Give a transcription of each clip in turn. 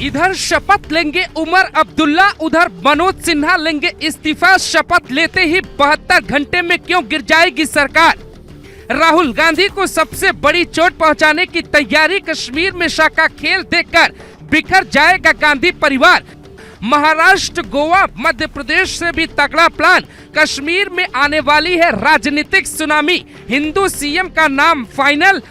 इधर शपथ लेंगे उमर अब्दुल्ला, उधर मनोज सिन्हा लेंगे इस्तीफा। शपथ लेते ही 72 घंटे में क्यों गिर जाएगी सरकार? राहुल गांधी को सबसे बड़ी चोट पहुंचाने की तैयारी। कश्मीर में शाह का खेल देखकर बिखर जाएगा गांधी परिवार। महाराष्ट्र, गोवा, मध्य प्रदेश से भी तगड़ा प्लान। कश्मीर में आने वाली है राजनीतिक सुनामी। हिंदू सीएम का नाम फाइनल।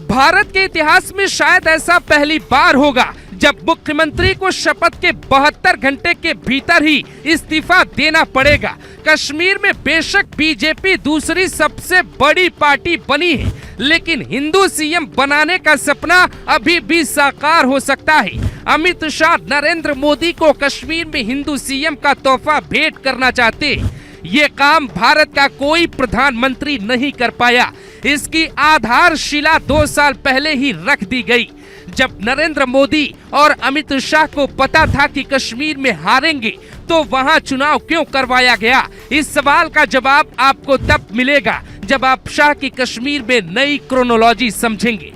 भारत के इतिहास में शायद ऐसा पहली बार होगा जब मुख्यमंत्री को शपथ के 72 घंटे के भीतर ही इस्तीफा देना पड़ेगा। कश्मीर में बेशक बीजेपी दूसरी सबसे बड़ी पार्टी बनी है, लेकिन हिंदू सीएम बनाने का सपना अभी भी साकार हो सकता है। अमित शाह नरेंद्र मोदी को कश्मीर में हिंदू सीएम का तोहफा भेंट करना चाहते हैं। ये काम भारत का कोई प्रधानमंत्री नहीं कर पाया। इसकी आधारशिला 2 साल पहले ही रख दी गई, जब नरेंद्र मोदी और अमित शाह को पता था कि कश्मीर में हारेंगे तो वहां चुनाव क्यों करवाया गया। इस सवाल का जवाब आपको तब मिलेगा जब आप शाह की कश्मीर में नई क्रोनोलॉजी समझेंगे।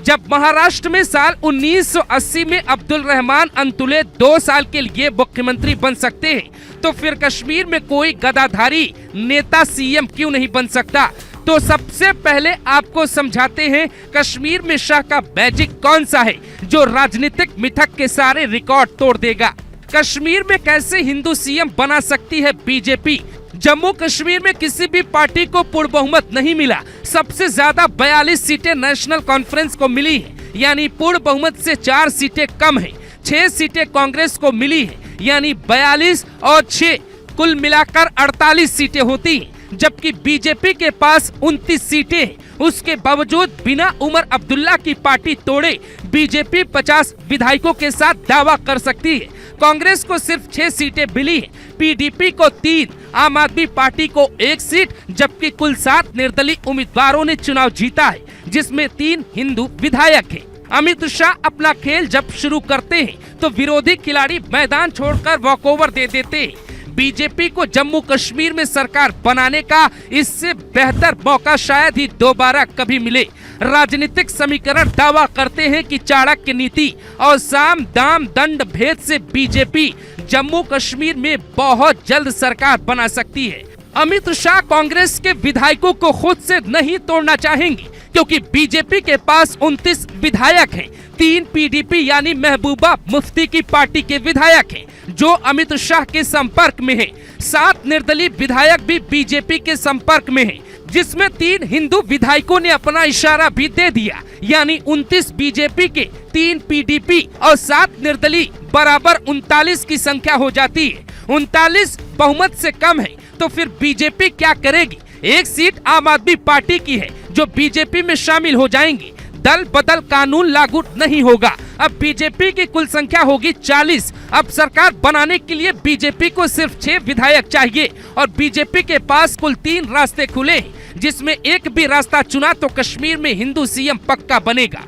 जब महाराष्ट्र में साल 1980 में अब्दुल रहमान अंतुले 2 साल के लिए मुख्यमंत्री बन सकते हैं, तो फिर कश्मीर में कोई गदाधारी नेता सीएम क्यों नहीं बन सकता? तो सबसे पहले आपको समझाते हैं कश्मीर में शाह का मैजिक कौन सा है जो राजनीतिक मिथक के सारे रिकॉर्ड तोड़ देगा। कश्मीर में कैसे हिंदू सीएम बना सकती है बीजेपी? जम्मू कश्मीर में किसी भी पार्टी को पूर्ण बहुमत नहीं मिला। सबसे ज्यादा 42 सीटें नेशनल कॉन्फ्रेंस को मिली है, यानी पूर्ण बहुमत से 4 सीटें कम है। 6 सीटें कांग्रेस को मिली है, यानी 42 और 6 कुल मिलाकर 48 सीटें होती हैं। जबकि बीजेपी के पास 29 सीटें। उसके बावजूद बिना उमर अब्दुल्ला की पार्टी तोड़े बीजेपी 50 विधायकों के साथ दावा कर सकती है। कांग्रेस को सिर्फ 6 सीटें मिली है, पीडीपी को 3, आम आदमी पार्टी को 1 सीट, जबकि कुल 7 निर्दलीय उम्मीदवारों ने चुनाव जीता है, जिसमें 3 हिंदू विधायक हैं। अमित शाह अपना खेल जब शुरू करते हैं तो विरोधी खिलाड़ी मैदान छोड़कर वॉकओवर दे देते हैं। बीजेपी को जम्मू कश्मीर में सरकार बनाने का इससे बेहतर मौका शायद ही दोबारा कभी मिले। राजनीतिक समीकरण दावा करते हैं कि चाणक्य नीति और साम दाम दंड भेद से बीजेपी जम्मू कश्मीर में बहुत जल्द सरकार बना सकती है। अमित शाह कांग्रेस के विधायकों को खुद से नहीं तोड़ना चाहेंगे, क्योंकि बीजेपी के पास 29 विधायक हैं। 3 पीडीपी यानी महबूबा मुफ्ती की पार्टी के विधायक हैं, जो अमित शाह के संपर्क में हैं। 7 निर्दलीय विधायक भी बीजेपी के संपर्क में हैं, जिसमें 3 हिंदू विधायकों ने अपना इशारा भी दे दिया, यानी 29 बीजेपी के, 3 पीडीपी और 7 निर्दलीय बराबर 39 की संख्या हो जाती है। 39 बहुमत से कम है, तो फिर बीजेपी क्या करेगी? 1 सीट आम आदमी पार्टी की है, जो बीजेपी में शामिल हो जाएंगी। दल बदल कानून लागू नहीं होगा। अब बीजेपी की कुल संख्या होगी 40। अब सरकार बनाने के लिए बीजेपी को सिर्फ 6 विधायक चाहिए और बीजेपी के पास कुल 3 रास्ते खुले, जिसमें एक भी रास्ता चुना तो कश्मीर में हिंदू सीएम पक्का बनेगा।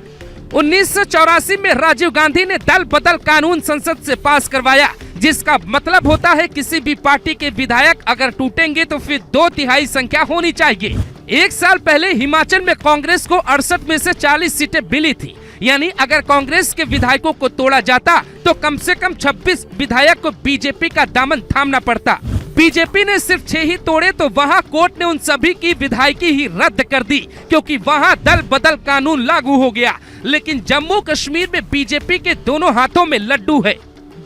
1984 में राजीव गांधी ने दल बदल कानून संसद से पास करवाया, जिसका मतलब होता है किसी भी पार्टी के विधायक अगर टूटेंगे तो फिर 2/3 संख्या होनी चाहिए। 1 साल पहले हिमाचल में कांग्रेस को 68 में से 40 सीटें मिली थी, यानी अगर कांग्रेस के विधायकों को तोड़ा जाता तो कम से कम 26 विधायक को बीजेपी का दामन थामना पड़ता। बीजेपी ने सिर्फ 6 ही तोड़े तो वहां कोर्ट ने उन सभी की विधायकी ही रद्द कर दी, क्योंकि वहां दल बदल कानून लागू हो गया। लेकिन जम्मू कश्मीर में बीजेपी के दोनों हाथों में लड्डू है।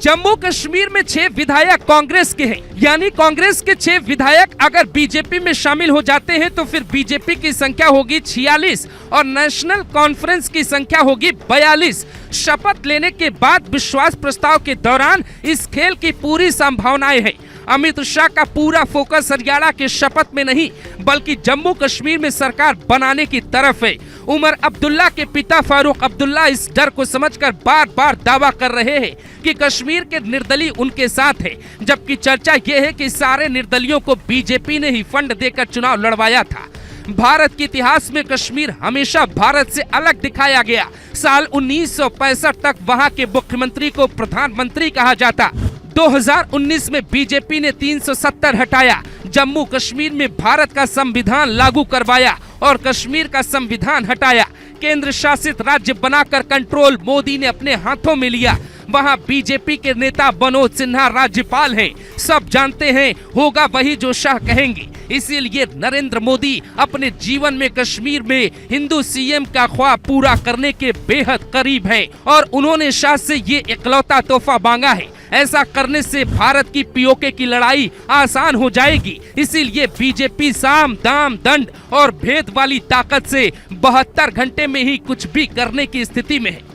जम्मू कश्मीर में 6 विधायक कांग्रेस के हैं, यानी कांग्रेस के 6 विधायक अगर बीजेपी में शामिल हो जाते हैं तो फिर बीजेपी की संख्या होगी 46 और नेशनल कॉन्फ्रेंस की संख्या होगी 42। शपथ लेने के बाद विश्वास प्रस्ताव के दौरान इस खेल की पूरी संभावनाएं हैं। अमित शाह का पूरा फोकस हरियाणा के शपथ में नहीं, बल्कि जम्मू कश्मीर में सरकार बनाने की तरफ है। उमर अब्दुल्ला के पिता फारूक अब्दुल्ला इस डर को समझकर बार बार दावा कर रहे हैं कि कश्मीर के निर्दलीय उनके साथ है, जबकि चर्चा ये है कि सारे निर्दलियों को बीजेपी ने ही फंड देकर चुनाव लड़वाया था। भारत के इतिहास में कश्मीर हमेशा भारत से अलग दिखाया गया। साल 1965 तक वहां के मुख्यमंत्री को प्रधानमंत्री कहा जाता। 2019 में बीजेपी ने 370 हटाया, जम्मू कश्मीर में भारत का संविधान लागू करवाया और कश्मीर का संविधान हटाया। केंद्र शासित राज्य बनाकर कंट्रोल मोदी ने अपने हाथों में लिया। वहां बीजेपी के नेता मनोज सिन्हा राज्यपाल हैं। सब जानते हैं होगा वही जो शाह कहेंगे। इसीलिए नरेंद्र मोदी अपने जीवन में कश्मीर में हिंदू सीएम का ख्वाब पूरा करने के बेहद करीब हैं और उन्होंने शाह से ये इकलौता तोहफा मांगा है। ऐसा करने से भारत की पीओके की लड़ाई आसान हो जाएगी। इसीलिए बीजेपी साम दाम दंड और भेद वाली ताकत से 72 घंटे में ही कुछ भी करने की स्थिति में है।